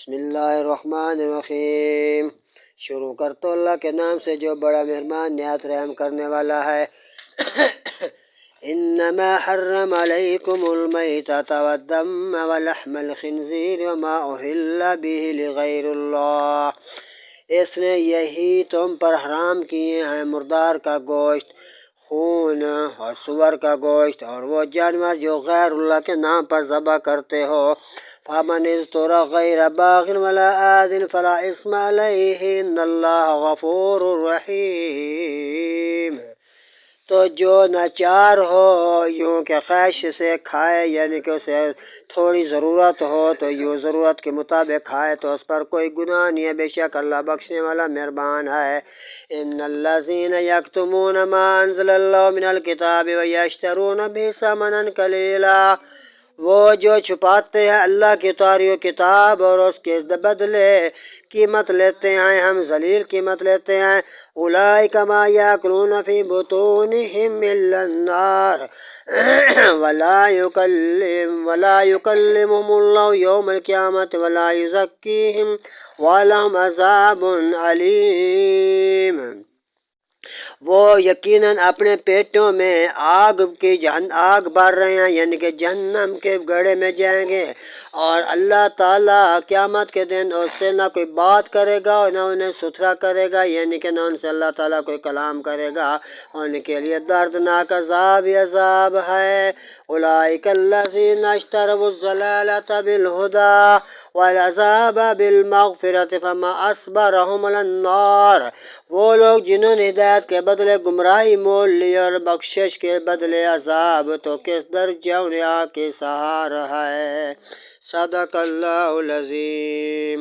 بسم اللہ الرحمن الرحیم۔ شروع کرتا ہوں اللہ کے نام سے جو بڑا مہربان نہایت رحم کرنے والا ہے۔ انما حرم علیکم المیتۃ والدم ولحم الخنزیر وما اہل به لغیر اللہ۔ اس نے یہی تم پر حرام کیے ہیں مردار کا گوشت، خون اور سور کا گوشت اور وہ جانور جو غیر اللہ کے نام پر ذبح کرتے ہو۔ فمن اضطر غیر باغ ولا آد فلا اثم علیہ ان اللہ غفور رحیم۔ تو جو ناچار ہو یوں کہ خواہش سے کھائے، یعنی کہ اسے تھوڑی ضرورت ہو تو یوں ضرورت کے مطابق کھائے تو اس پر کوئی گناہ نہیں ہے، بے شک اللہ بخشنے والا مہربان ہے۔ ان الذین یکتمون ما انزل اللہ من الکتاب ویشترون به ثمنا قلیلا، وہ جو چھپاتے ہیں اللہ کی اتاری ہوئی کتاب اور اس کے بدلے قیمت لیتے ہیں، ہم ذلیل قیمت لیتے ہیں۔ اولئک ما یاکلون فی بطونہم الا النار ولا یکلمہم اللہ یوم القیامۃ ولا یزکیہم ولہم عذاب علیم۔ وہ یقیناً اپنے پیٹوں میں آگ بھر رہے ہیں، یعنی کہ جہنم کے گڑھے میں جائیں گے، اور اللہ تعالیٰ قیامت کے دن اس سے نہ کوئی بات کرے گا اور نہ انہیں ستھرا کرے گا، یعنی کہ نہ ان سے اللہ تعالیٰ کوئی کلام کرے گا، ان کے لیے دردناک عذاب ہی عذاب ہے۔ اولئک الذین اشتروا الضلالۃ بالہدی والعذاب بالمغفرۃ فما اصبرہم علی النار، وہ لوگ جنہوں نے ہدایت کے بدلے گمراہی مول لی اور بخشش کے بدلے عذاب، تو کس درجہ انہیں آگ کے سہار ہے۔ صدق اللہ العظیم۔